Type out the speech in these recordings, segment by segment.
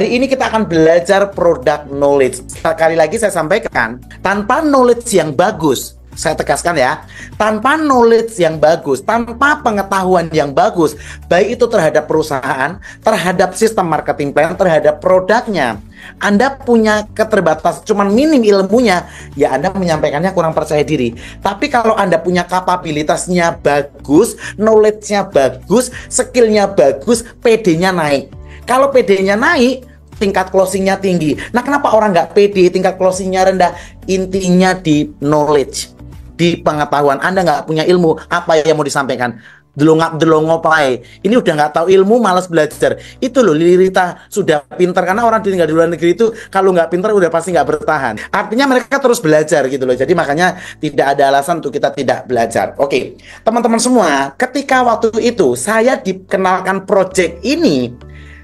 Hari ini kita akan belajar product knowledge. Sekali lagi saya sampaikan, tanpa knowledge yang bagus, saya tegaskan ya, tanpa knowledge yang bagus, tanpa pengetahuan yang bagus, baik itu terhadap perusahaan, terhadap sistem marketing plan, terhadap produknya, Anda punya keterbatasan, cuman minim ilmunya, ya Anda menyampaikannya kurang percaya diri. Tapi kalau Anda punya kapabilitasnya bagus, knowledge-nya bagus, skill-nya bagus, PD-nya naik. Kalau PD-nya naik, tingkat closing-nya tinggi. Nah, kenapa orang nggak PD, tingkat closing-nya rendah? Intinya di knowledge, di pengetahuan. Anda nggak punya ilmu, apa yang mau disampaikan? Delongopai. Ini udah nggak tahu ilmu, malas belajar. Itu loh, Lili Rita sudah pintar. Karena orang tinggal di luar negeri itu, kalau nggak pintar udah pasti nggak bertahan. Artinya mereka terus belajar gitu loh. Jadi makanya tidak ada alasan untuk kita tidak belajar. Oke, teman-teman semua, ketika waktu itu saya dikenalkan project ini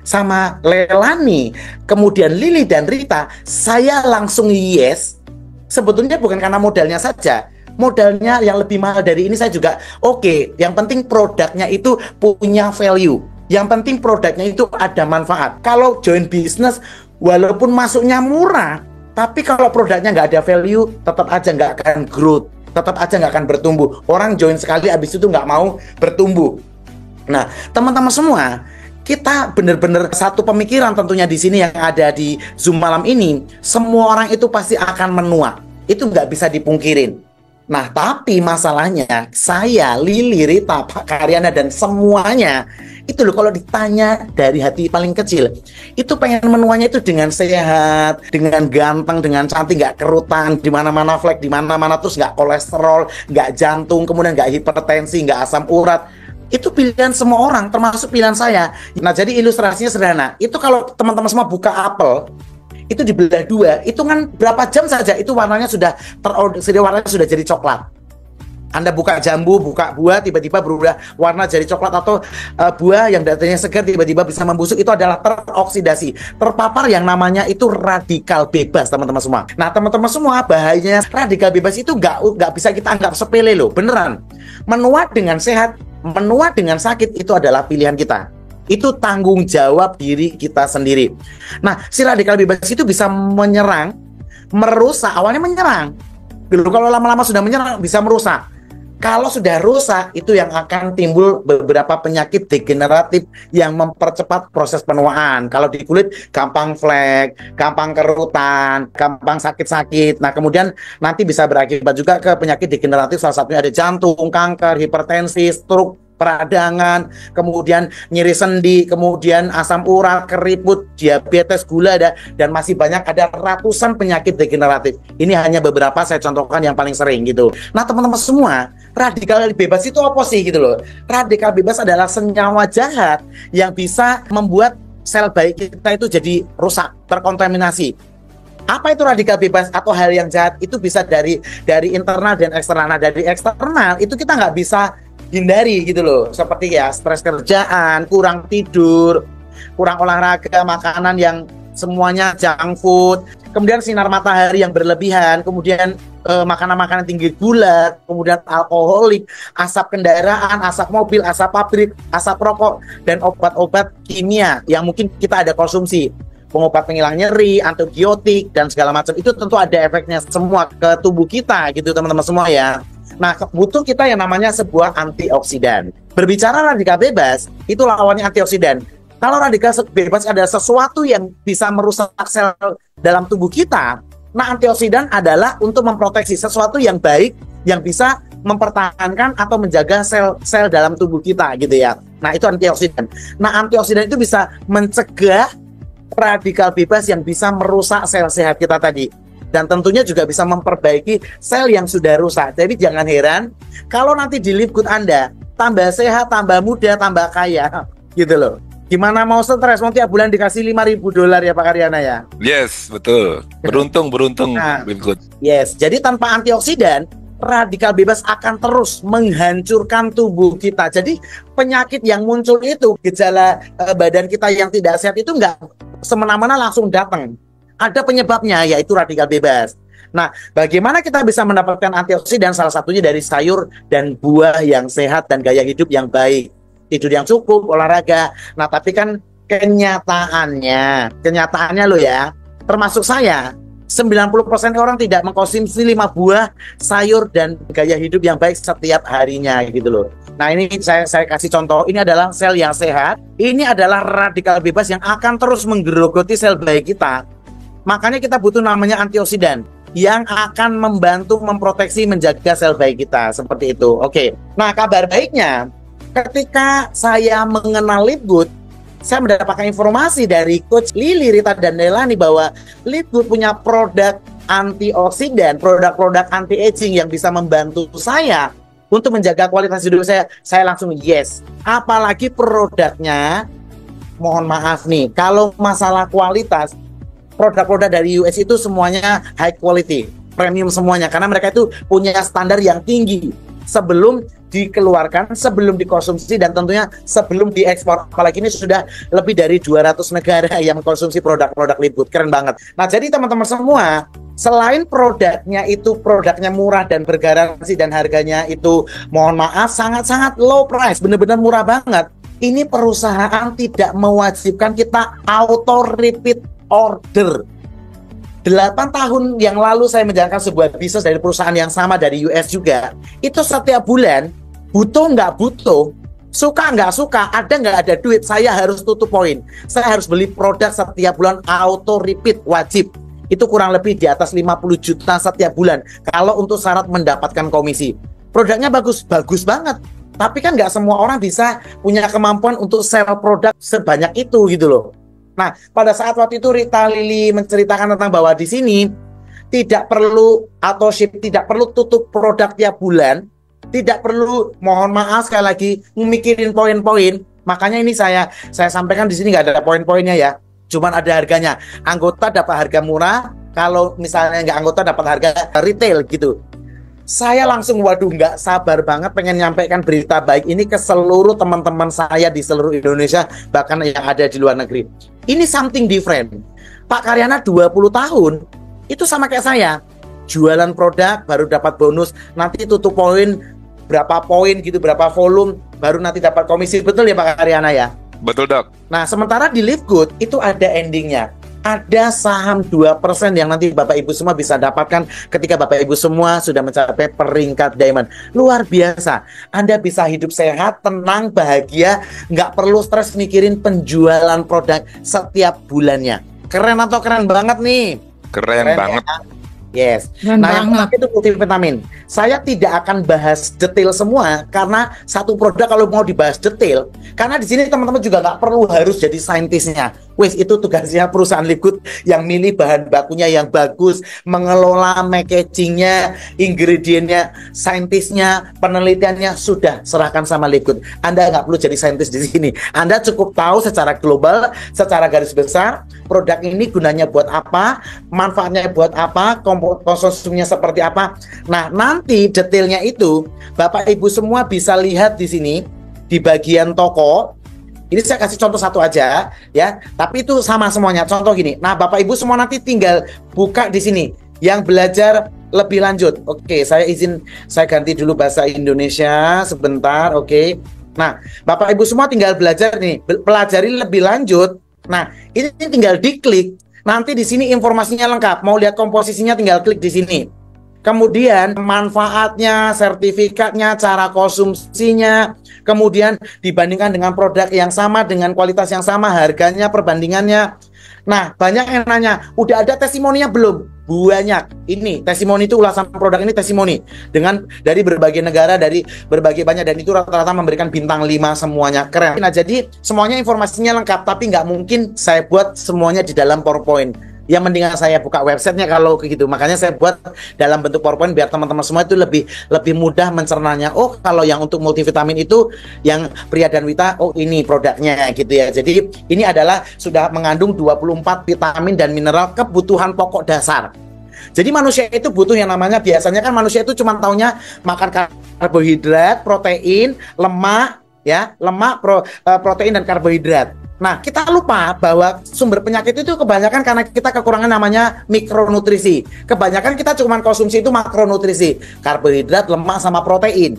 sama Leilani, kemudian Lili dan Rita, saya langsung yes. Sebetulnya bukan karena modalnya saja, modalnya yang lebih mahal dari ini saya juga oke. Yang penting produknya itu punya value, yang penting produknya itu ada manfaat. Kalau join bisnis, walaupun masuknya murah, tapi kalau produknya nggak ada value, tetap aja nggak akan growth, tetap aja nggak akan bertumbuh. Orang join sekali, habis itu nggak mau bertumbuh. Nah, teman-teman semua, kita benar-benar satu pemikiran tentunya di sini yang ada di Zoom malam ini. Semua orang itu pasti akan menua. Itu nggak bisa dipungkirin. Nah, tapi masalahnya saya, Lili, Rita, Pak Karyana, dan semuanya itu loh, kalau ditanya dari hati paling kecil, itu pengen menuanya itu dengan sehat, dengan ganteng, dengan cantik, nggak kerutan, di mana-mana flek, di mana-mana, terus nggak kolesterol, nggak jantung, kemudian nggak hipertensi, nggak asam urat. Itu pilihan semua orang, termasuk pilihan saya. Nah, jadi ilustrasinya sederhana. Itu kalau teman-teman semua buka apel, itu dibelah dua, itu kan berapa jam saja, itu warnanya sudah warnanya sudah jadi coklat. Anda buka jambu, buka buah, tiba-tiba berubah warna jadi coklat, atau buah yang datanya segar tiba-tiba bisa membusuk, itu adalah teroksidasi, terpapar yang namanya itu radikal bebas, teman-teman semua. Nah, teman-teman semua, bahayanya radikal bebas itu nggak bisa kita anggap sepele loh, beneran. Menua dengan sehat, menua dengan sakit, itu adalah pilihan kita. Itu tanggung jawab diri kita sendiri. Nah, si radikal bebas itu bisa menyerang, merusak. Awalnya menyerang, kalau lama-lama sudah menyerang, bisa merusak. Kalau sudah rusak, itu yang akan timbul beberapa penyakit degeneratif yang mempercepat proses penuaan. Kalau di kulit, gampang flek, gampang kerutan, gampang sakit-sakit. Nah, kemudian nanti bisa berakibat juga ke penyakit degeneratif. Salah satunya ada jantung, kanker, hipertensi, stroke, peradangan, kemudian nyeri sendi, kemudian asam urat, keriput, diabetes, gula, dan masih banyak, ada ratusan penyakit degeneratif. Ini hanya beberapa saya contohkan yang paling sering gitu. Nah, teman-teman semua, radikal bebas itu apa sih gitu loh? Radikal bebas adalah senyawa jahat yang bisa membuat sel baik kita itu jadi rusak, terkontaminasi. Apa itu radikal bebas atau hal yang jahat? Itu bisa dari internal dan eksternal. Nah, dari eksternal itu kita nggak bisa hindari gitu loh, seperti ya stres kerjaan, kurang tidur, kurang olahraga, makanan yang semuanya junk food, kemudian sinar matahari yang berlebihan, kemudian makanan-makanan tinggi gula, kemudian alkoholik, asap kendaraan, asap mobil, asap pabrik, asap rokok, dan obat-obat kimia yang mungkin kita ada konsumsi, pengobat penghilang nyeri, antibiotik, dan segala macam. Itu tentu ada efeknya semua ke tubuh kita gitu, teman-teman semua ya. Nah, butuh kita yang namanya sebuah antioksidan. Berbicara radikal bebas, itu lawannya antioksidan. Kalau radikal bebas adalah sesuatu yang bisa merusak sel dalam tubuh kita, nah antioksidan adalah untuk memproteksi sesuatu yang baik, yang bisa mempertahankan atau menjaga sel-sel dalam tubuh kita gitu ya. Nah, itu antioksidan. Nah, antioksidan itu bisa mencegah radikal bebas yang bisa merusak sel sehat kita tadi. Dan tentunya juga bisa memperbaiki sel yang sudah rusak. Jadi jangan heran kalau nanti di lingkup Anda tambah sehat, tambah muda, tambah kaya gitu loh. Gimana mau stres, mau tiap bulan dikasih $5.000 ya Pak Karyana ya? Yes, betul. Beruntung Nah, Bimkut. yes, jadi tanpa antioksidan, radikal bebas akan terus menghancurkan tubuh kita. Jadi penyakit yang muncul itu, gejala badan kita yang tidak sehat itu nggak semena-mena langsung datang. Ada penyebabnya, yaitu radikal bebas. Nah, bagaimana kita bisa mendapatkan antioksidan? Salah satunya dari sayur dan buah yang sehat dan gaya hidup yang baik. Tidur yang cukup, olahraga. Nah, tapi kan kenyataannya lo ya, termasuk saya, 90% orang tidak mengkonsumsi 5 buah sayur dan gaya hidup yang baik setiap harinya gitu loh. Nah ini saya kasih contoh, ini adalah sel yang sehat, ini adalah radikal bebas yang akan terus menggerogoti sel baik kita. Makanya kita butuh namanya antioksidan yang akan membantu memproteksi, menjaga sel baik kita, seperti itu. Oke. Nah kabar baiknya, ketika saya mengenal Live Good, saya mendapatkan informasi dari Coach Lili, Rita, dan Delani bahwa Live Good punya produk antioksidan, produk-produk anti-aging yang bisa membantu saya untuk menjaga kualitas hidup saya. Saya langsung yes. Apalagi produknya, mohon maaf nih, kalau masalah kualitas, produk-produk dari US itu semuanya high quality, premium semuanya, karena mereka itu punya standar yang tinggi sebelum dikeluarkan, sebelum dikonsumsi, dan tentunya sebelum diekspor. Apalagi ini sudah lebih dari 200 negara yang mengkonsumsi produk-produk Live Good. Keren banget. Nah, jadi teman-teman semua, selain produknya itu produknya murah dan bergaransi dan harganya itu mohon maaf sangat-sangat low price, benar-benar murah banget. Ini perusahaan tidak mewajibkan kita auto repeat order. 8 tahun yang lalu saya menjalankan sebuah bisnis dari perusahaan yang sama dari US juga. Itu setiap bulan, butuh nggak butuh, suka nggak suka, ada nggak ada duit, saya harus tutup poin. Saya harus beli produk setiap bulan auto repeat, wajib. Itu kurang lebih di atas 50 juta setiap bulan. Kalau untuk syarat mendapatkan komisi. Produknya bagus banget. Tapi kan nggak semua orang bisa punya kemampuan untuk sell produk sebanyak itu gitu loh. Nah, pada saat waktu itu Rita Lili menceritakan tentang bahwa di sini tidak perlu auto ship, tidak perlu tutup produk tiap bulan, tidak perlu, mohon maaf sekali lagi, memikirin poin-poin. Makanya ini saya sampaikan di sini nggak ada poin-poinnya ya, cuman ada harganya. Anggota dapat harga murah, kalau misalnya nggak anggota dapat harga retail gitu. Saya langsung waduh nggak sabar banget pengen nyampaikan berita baik ini ke seluruh teman-teman saya di seluruh Indonesia, bahkan yang ada di luar negeri. Ini something different. Pak Karyana 20 tahun itu sama kayak saya, jualan produk baru dapat bonus, nanti tutup poin berapa poin gitu, berapa volume baru nanti dapat komisi. Betul ya Pak Karyana ya? Betul dok. Nah sementara di Live Good itu ada endingnya. Ada saham 2% yang nanti Bapak Ibu semua bisa dapatkan ketika Bapak Ibu semua sudah mencapai peringkat diamond. Luar biasa. Anda bisa hidup sehat, tenang, bahagia, nggak perlu stres mikirin penjualan produk setiap bulannya. Keren atau keren banget nih? Keren banget. Ya? Yes. Keren nah, yang banget. itu multivitamin. Saya tidak akan bahas detail semua karena satu produk kalau mau dibahas detail, karena di sini teman-teman juga nggak perlu harus jadi saintisnya. Wes itu tugasnya perusahaan Live Good yang milih bahan bakunya yang bagus, mengelola packagingnya, ingredientnya, saintisnya, penelitiannya sudah serahkan sama Live Good. Anda nggak perlu jadi saintis di sini. Anda cukup tahu secara global, secara garis besar produk ini gunanya buat apa, manfaatnya buat apa, konsumsinya seperti apa. Nah, nanti detailnya itu Bapak Ibu semua bisa lihat di sini di bagian toko. Ini saya kasih contoh satu aja ya, tapi itu sama semuanya. Contoh gini. Nah, Bapak Ibu semua nanti tinggal buka di sini yang belajar lebih lanjut. Oke, saya ganti dulu bahasa Indonesia sebentar. Oke. Nah, Bapak Ibu semua tinggal belajar nih, pelajari lebih lanjut. Nah, ini tinggal diklik. Nanti di sini informasinya lengkap. Mau lihat komposisinya tinggal klik di sini. Kemudian manfaatnya, sertifikatnya, cara konsumsinya, kemudian dibandingkan dengan produk yang sama, dengan kualitas yang sama, harganya, perbandingannya. Nah, banyak yang nanya, udah ada testimoninya belum? Banyak. Ini testimoni itu ulasan produk ini testimoni dengan dari berbagai negara, dari berbagai banyak, dan itu rata-rata memberikan bintang 5 semuanya. Keren. Nah, jadi semuanya informasinya lengkap, tapi nggak mungkin saya buat semuanya di dalam PowerPoint. Yang mendingan saya buka websitenya kalau gitu. Makanya saya buat dalam bentuk PowerPoint biar teman-teman semua itu lebih mudah mencernanya. Oh, kalau yang untuk multivitamin itu yang pria dan wanita, oh ini produknya gitu ya. Jadi ini adalah sudah mengandung 24 vitamin dan mineral kebutuhan pokok dasar. Jadi manusia itu butuh yang namanya, biasanya kan manusia itu cuma taunya makan karbohidrat, protein, lemak ya, protein dan karbohidrat. Nah, kita lupa bahwa sumber penyakit itu kebanyakan karena kita kekurangan namanya mikronutrisi. Kebanyakan kita cuma konsumsi itu makronutrisi, karbohidrat, lemak, sama protein.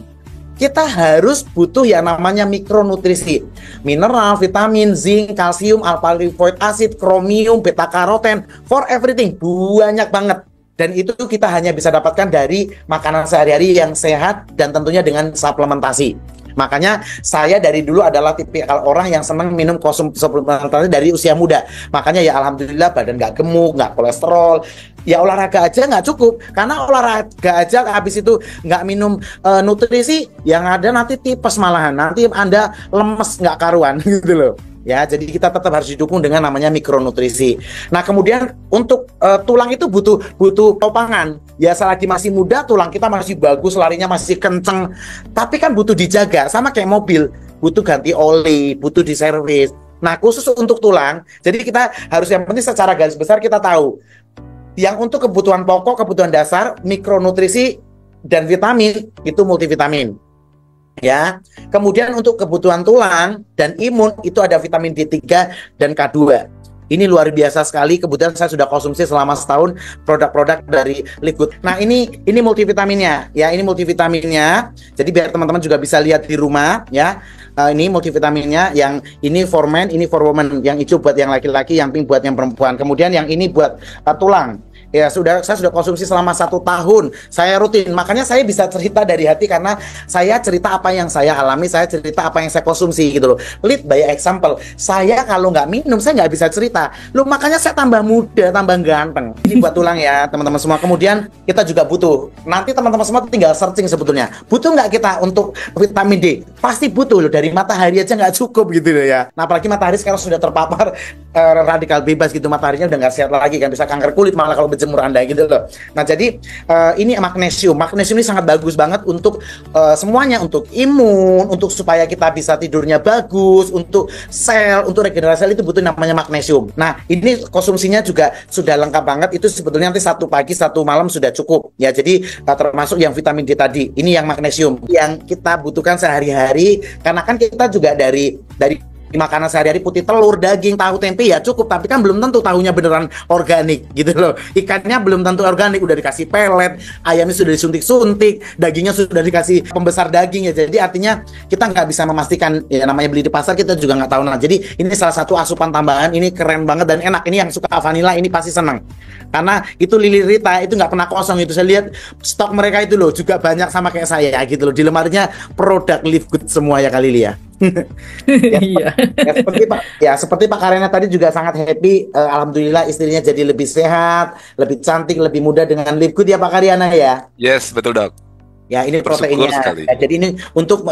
kita harus butuh yang namanya mikronutrisi. Mineral, vitamin, zinc, kalsium, alpha lipoic acid, kromium, beta karoten, for everything. Banyak banget. Dan itu kita hanya bisa dapatkan dari makanan sehari-hari yang sehat dan tentunya dengan suplementasi. Makanya saya dari dulu adalah tipikal orang yang senang minum suplementasi dari usia muda. Makanya ya alhamdulillah badan nggak gemuk, nggak kolesterol. Ya olahraga aja nggak cukup. Karena olahraga aja habis itu nggak minum nutrisi, yang ada nanti tipes malahan. Nanti Anda lemes nggak karuan gitu loh. Ya, jadi kita tetap harus didukung dengan namanya mikronutrisi. Nah, kemudian untuk tulang itu butuh topangan. Ya, selagi masih muda tulang kita masih bagus, larinya masih kenceng. Tapi kan butuh dijaga, sama kayak mobil, butuh ganti oli, butuh diservis. Nah, khusus untuk tulang, jadi kita harus yang penting secara garis besar kita tahu yang untuk kebutuhan pokok, kebutuhan dasar, mikronutrisi dan vitamin itu multivitamin. Ya, kemudian untuk kebutuhan tulang dan imun itu ada vitamin D3 dan K2. Ini luar biasa sekali. Kebetulan saya sudah konsumsi selama setahun produk-produk dari Liquid. Nah, ini multivitaminnya. Ya, ini multivitaminnya. Jadi biar teman-teman juga bisa lihat di rumah ya. Ini multivitaminnya, yang ini for men, ini for women. Yang hijau buat yang laki-laki, yang pink buat yang perempuan. Kemudian yang ini buat tulang. Ya saya sudah konsumsi selama 1 tahun. Saya rutin, makanya saya bisa cerita dari hati karena saya cerita apa yang saya alami, saya cerita apa yang saya konsumsi gitu loh. Lead by example. Saya kalau nggak minum, saya nggak bisa cerita. Loh, makanya saya tambah muda, tambah ganteng. Ini buat tulang ya teman-teman semua. Kemudian kita juga butuh. Nanti teman-teman semua tinggal searching sebetulnya. Butuh nggak kita untuk vitamin D? Pasti butuh loh. Dari matahari aja nggak cukup gitu loh ya. Nah apalagi matahari sekarang sudah terpapar radikal bebas gitu. Mataharinya udah nggak sehat lagi kan, bisa kanker kulit malah kalau jemur Anda gitu loh. Nah jadi ini magnesium ini sangat bagus banget untuk semuanya, untuk imun, untuk supaya kita bisa tidurnya bagus, untuk sel, untuk regenerasi sel itu butuh namanya magnesium. Nah ini konsumsinya juga sudah lengkap banget. Itu sebetulnya nanti 1 pagi 1 malam sudah cukup ya. Jadi termasuk yang vitamin D tadi, ini yang magnesium yang kita butuhkan sehari-hari, karena kan kita juga dari makanan sehari-hari putih telur, daging, tahu, tempe ya cukup, tapi kan belum tentu tahunya beneran organik gitu loh. Ikannya belum tentu organik, udah dikasih pelet, ayamnya sudah disuntik-suntik, dagingnya sudah dikasih pembesar daging ya. Jadi artinya kita nggak bisa memastikan, ya namanya beli di pasar kita juga nggak tahu. Nah jadi ini salah satu asupan tambahan, ini keren banget dan enak. Ini yang suka vanilla ini pasti senang. Karena itu Lili Rita itu nggak pernah kosong. Itu saya lihat stok mereka itu loh juga banyak sama kayak saya gitu loh. Di lemarinya produk Live Good semua ya kali Lia. Iya. Seperti Pak Karena tadi juga sangat happy. Alhamdulillah istrinya jadi lebih sehat, lebih cantik, lebih muda dengan Live Good ya Pak Karyana ya. Yes, betul dok. Ya ini Bersyukur proteinnya. sekali. Ya, jadi ini untuk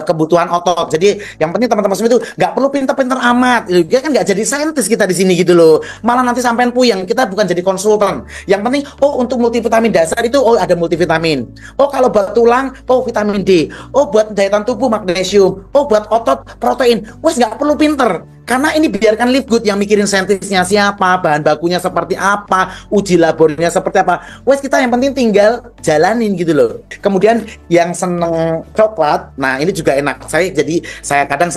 kebutuhan otot. Jadi yang penting teman-teman semua itu nggak perlu pinter-pinter amat. Dia kan nggak jadi saintis kita di sini gitu loh. Malah nanti sampean puyeng. Kita bukan jadi konsultan. Yang penting untuk multivitamin dasar itu ada multivitamin. Kalau buat tulang vitamin D. Buat daya tahan tubuh magnesium. Buat otot protein. Wes nggak perlu pinter. Karena ini biarkan Live Good yang mikirin saintisnya siapa, bahan bakunya seperti apa, uji labornya seperti apa. Wes kita yang penting tinggal jalanin gitu loh. Kemudian yang seneng coklat, nah ini juga enak. Saya kadang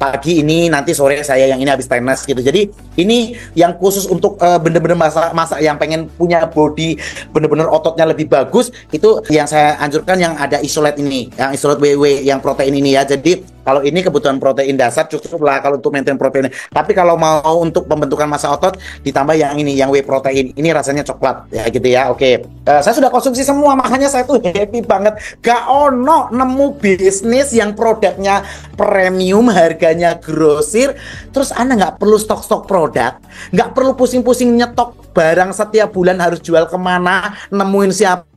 pagi ini, nanti sore saya yang ini habis tenis gitu. Jadi ini yang khusus untuk bener-bener masak yang pengen punya body bener-bener ototnya lebih bagus, itu yang saya anjurkan yang ada isolate ini, yang isolate WW yang protein ini ya. Jadi kalau ini kebutuhan protein dasar cukup lah kalau untuk maintain protein. Tapi kalau mau untuk pembentukan massa otot ditambah yang ini, yang whey protein. Ini rasanya coklat ya gitu ya. Oke. Saya sudah konsumsi semua, makanya saya tuh happy banget. Gak ono nemu bisnis yang produknya premium, harganya grosir, terus Anda nggak perlu stok-stok produk, nggak perlu pusing-pusing nyetok barang setiap bulan harus jual kemana, nemuin siapa.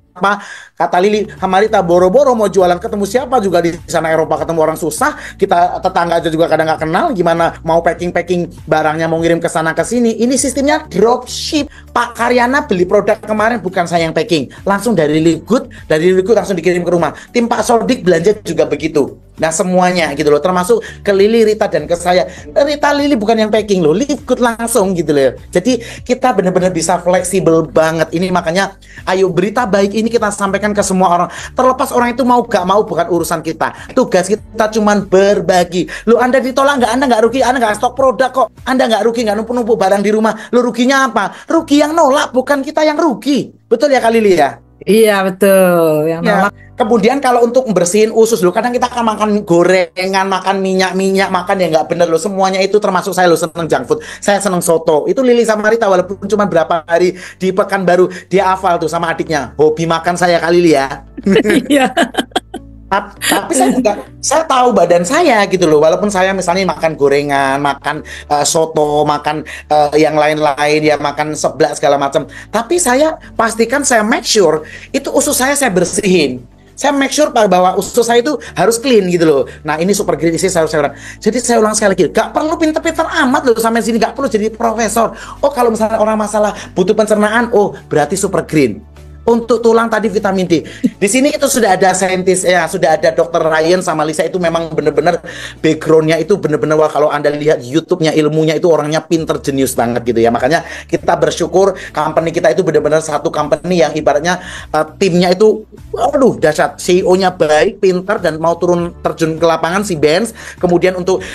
Kata Lili, Hamarita boro-boro mau jualan, ketemu siapa juga di sana Eropa, ketemu orang susah, kita tetangga aja juga kadang nggak kenal, gimana mau packing barangnya, mau ngirim ke sana ke sini. Ini sistemnya dropship. Pak Karyana beli produk kemarin bukan saya yang packing, langsung dari Live Good langsung dikirim ke rumah. Tim Pak Sodik belanja juga begitu. Nah semuanya gitu loh, termasuk ke Lili, Rita dan ke saya. Rita, Lili bukan yang packing loh, Live Good langsung gitu loh. Jadi kita benar-benar bisa fleksibel banget. Ini makanya ayo berita baik ini kita sampaikan ke semua orang. Terlepas orang itu mau gak mau bukan urusan kita. Tugas kita cuman berbagi. Lo Anda ditolak nggak? Anda nggak rugi, Anda nggak stok produk kok. Anda nggak rugi, nggak numpuk-numpuk barang di rumah. Lo ruginya apa? Rugi yang nolak, bukan kita yang rugi. Betul ya Kak Lili ya? Iya betul. Yang Ya. nolak. Kemudian kalau untuk bersihin usus loh, kadang kita akan makan gorengan, makan minyak-minyak, makan yang nggak bener loh. Semuanya itu termasuk saya loh seneng junk food. Saya seneng soto. Itu Lili Samarita walaupun cuma berapa hari di Pekanbaru dia hafal tuh sama adiknya. Hobi makan saya kali Li ya. Iya. Tapi saya juga saya tahu badan saya gitu loh. Walaupun saya misalnya makan gorengan, makan soto, makan yang lain-lain ya, makan seblak segala macam. Tapi saya pastikan saya make sure itu usus saya bersihin. Saya make sure bahwa usus saya itu harus clean gitu loh. Nah ini super green isi sayur-sayuran. Jadi saya ulang sekali lagi, gak perlu pinter-pinter amat loh sampai sini, gak perlu jadi profesor. Oh kalau misalnya orang masalah butuh pencernaan, oh berarti super green. Untuk tulang tadi vitamin D. Di sini itu sudah ada saintis ya, sudah ada Dokter Ryan sama Lisa itu memang benar-benar backgroundnya itu benar-benar wah kalau Anda lihat YouTube-nya ilmunya itu orangnya pinter jenius banget gitu ya. Makanya kita bersyukur company kita itu benar-benar satu company yang ibaratnya timnya itu aduh dahsyat. CEO-nya baik, pinter dan mau turun terjun ke lapangan si Benz. Kemudian untuk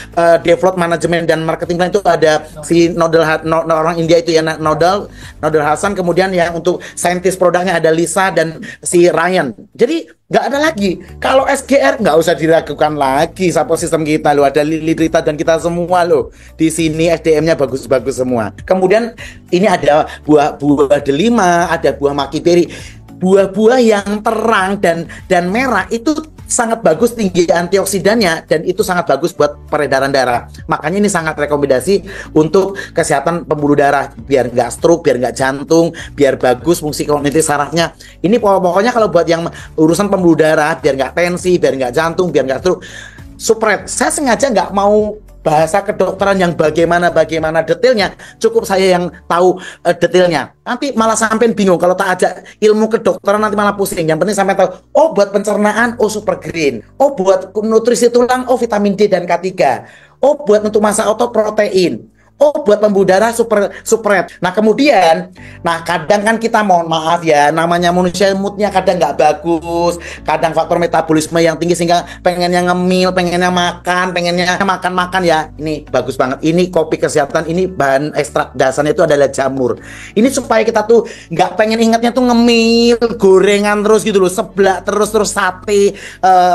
develop manajemen dan marketing itu ada si orang India itu ya Nodal Hasan. Kemudian yang untuk saintis produknya ada Lisa dan si Ryan. Jadi nggak ada lagi. Kalau SGR nggak usah diragukan lagi. Support sistem kita loh. Ada Lili Rita dan kita semua loh. Di sini SDM-nya bagus-bagus semua. Kemudian ini ada buah delima, ada buah makiberi. Buah-buah yang terang dan merah itu sangat bagus tinggi antioksidannya dan itu sangat bagus buat peredaran darah. Makanya ini sangat rekomendasi untuk kesehatan pembuluh darah biar nggak stroke, biar nggak jantung, biar bagus fungsi kognitif sarafnya. Ini pokoknya kalau buat yang urusan pembuluh darah biar nggak tensi, biar nggak jantung, biar nggak stroke. Supret. Saya sengaja nggak mau bahasa kedokteran yang bagaimana detailnya, cukup saya yang tahu detailnya. Nanti malah sampai bingung kalau tak ajak ilmu kedokteran nanti malah pusing. Yang penting sampai tahu, oh buat pencernaan, oh super green. Oh buat nutrisi tulang, oh vitamin D dan K3. Oh buat untuk masa otot protein. Oh buat pembuluh darah supret. Nah kemudian, kadang kan kita mohon maaf ya, namanya manusia moodnya kadang nggak bagus, kadang faktor metabolisme yang tinggi sehingga pengennya ngemil, pengennya makan ya. Ini bagus banget. Ini kopi kesehatan, ini bahan ekstrak dasarnya itu adalah jamur. Ini supaya kita tuh nggak pengen ingatnya tuh ngemil, gorengan terus gitu loh, seblak terus sate,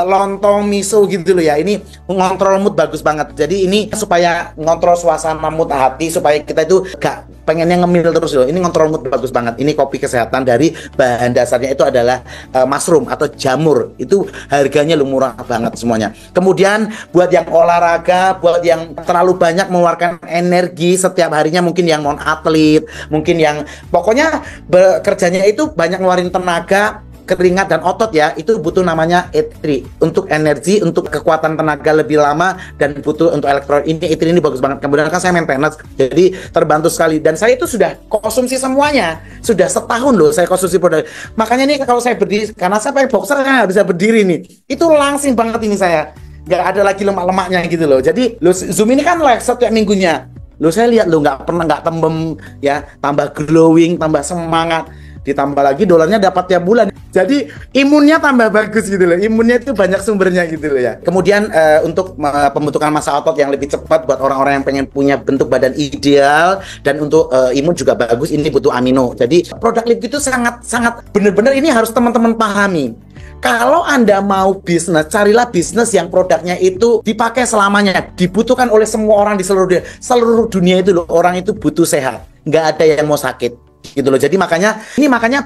lontong, miso gitu loh ya. Ini ngontrol mood bagus banget. Jadi ini supaya ngontrol suasana mood hati supaya kita itu gak pengennya ngemil terus loh. Ini ngontrol mood bagus banget. Ini kopi kesehatan dari bahan dasarnya itu adalah mushroom atau jamur. Itu harganya lu murah banget semuanya. Kemudian buat yang olahraga, buat yang terlalu banyak mengeluarkan energi setiap harinya, mungkin yang non atlet, mungkin yang pokoknya bekerjanya itu banyak ngeluarin tenaga, keringat dan otot ya, itu butuh namanya E3 untuk energi, untuk kekuatan tenaga lebih lama dan butuh untuk elektrolit. Ini E3 ini bagus banget. Kemudian kan saya maintenance, jadi terbantu sekali. Dan saya itu sudah konsumsi semuanya, sudah setahun loh saya konsumsi produk. Makanya nih kalau saya berdiri, karena saya pakai boxer kan nggak bisa berdiri nih, itu langsing banget ini saya, nggak ada lagi lemak-lemaknya gitu loh. Jadi lo Zoom ini kan live setiap minggunya. Lo saya lihat lo nggak tembem ya, tambah glowing, tambah semangat. Ditambah lagi dolarnya dapat tiap bulan. Jadi imunnya tambah bagus gitu loh. Imunnya itu banyak sumbernya gitu loh ya. Kemudian untuk pembentukan massa otot yang lebih cepat buat orang-orang yang pengen punya bentuk badan ideal dan untuk imun juga bagus, ini butuh amino. Jadi produk Lip itu sangat benar-benar ini harus teman-teman pahami. Kalau Anda mau bisnis, carilah bisnis yang produknya itu dipakai selamanya, dibutuhkan oleh semua orang di seluruh dunia itu loh. Orang itu butuh sehat, nggak ada yang mau sakit gitu loh. Jadi makanya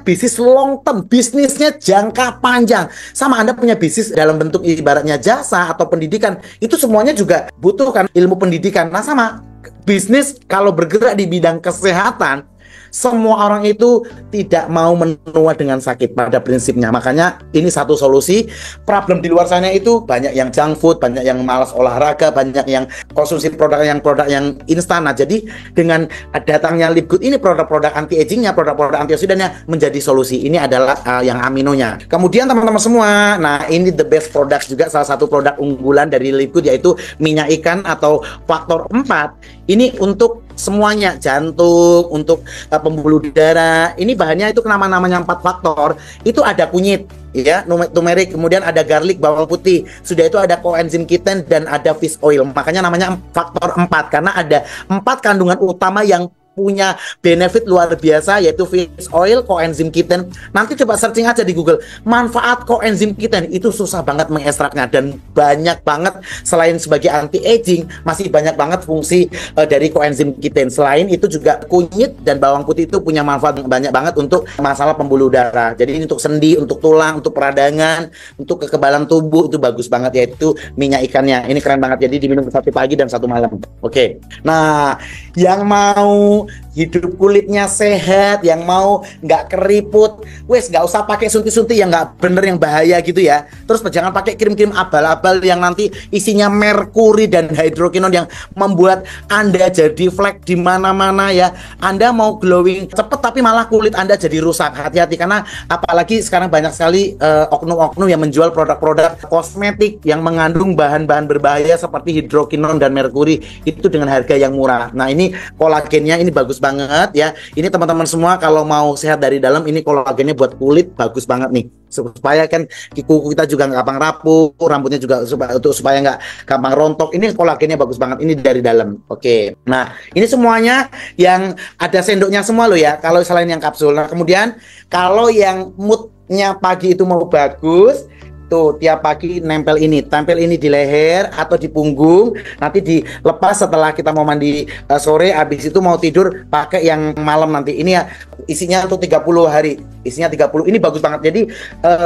bisnis long term, bisnisnya jangka panjang. Sama Anda punya bisnis dalam bentuk ibaratnya jasa atau pendidikan, itu semuanya juga butuhkan ilmu pendidikan. Nah sama bisnis kalau bergerak di bidang kesehatan, semua orang itu tidak mau menua dengan sakit pada prinsipnya. Makanya ini satu solusi. Problem di luar sana itu banyak yang junk food, banyak yang malas olahraga, banyak yang konsumsi produk yang instan. Nah, jadi dengan datangnya Lip Good ini, produk-produk anti-agingnya, produk-produk antioksidannya menjadi solusi. Ini adalah yang aminonya. Kemudian teman-teman semua, nah ini the best product juga, salah satu produk unggulan dari Lip Good yaitu minyak ikan atau faktor 4. Ini untuk semuanya, jantung, untuk pembuluh darah. Ini bahannya itu nama-namanya 4 faktor. Itu ada kunyit, ya, turmeric, kemudian ada garlic, bawang putih. Sudah itu ada coenzim Q10 dan ada fish oil. Makanya namanya faktor 4 karena ada 4 kandungan utama yang punya benefit luar biasa, yaitu fish oil coenzyme Q10. Nanti coba searching aja di Google manfaat coenzyme Q10, itu susah banget mengekstraknya, dan banyak banget selain sebagai anti aging masih banyak banget fungsi dari coenzyme Q10. Selain itu juga kunyit dan bawang putih itu punya manfaat banyak banget untuk masalah pembuluh darah. Jadi ini untuk sendi, untuk tulang, untuk peradangan, untuk kekebalan tubuh itu bagus banget, yaitu minyak ikannya. Ini keren banget. Jadi diminum satu pagi dan satu malam. Oke. Nah, yang mau hidup kulitnya sehat, yang mau nggak keriput, wes nggak usah pakai suntik-suntik yang nggak bener, yang bahaya gitu ya. Terus jangan pakai krim-krim abal-abal yang nanti isinya merkuri dan hidrokinon yang membuat Anda jadi flek di mana-mana ya. Anda mau glowing cepet tapi malah kulit Anda jadi rusak. Hati-hati, karena apalagi sekarang banyak sekali oknum-oknum yang menjual produk-produk kosmetik yang mengandung bahan-bahan berbahaya seperti hidrokinon dan merkuri itu dengan harga yang murah. Nah, ini kolagennya ini bagus banget ya. Ini teman-teman semua kalau mau sehat dari dalam, ini kolagennya buat kulit bagus banget nih. Supaya kan kuku kita juga nggak gampang rapuh, rambutnya juga supaya nggak gampang rontok. Ini kolagennya bagus banget. Ini dari dalam. Oke. Nah, ini semuanya yang ada sendoknya semua loh ya. Kalau selain yang kapsul. Nah, kemudian kalau yang moodnya pagi itu mau bagus, tuh tiap pagi tempel ini di leher atau di punggung, nanti dilepas setelah kita mau mandi sore, habis itu mau tidur pakai yang malam nanti. Ini ya isinya untuk 30 hari, isinya 30. Ini bagus banget. Jadi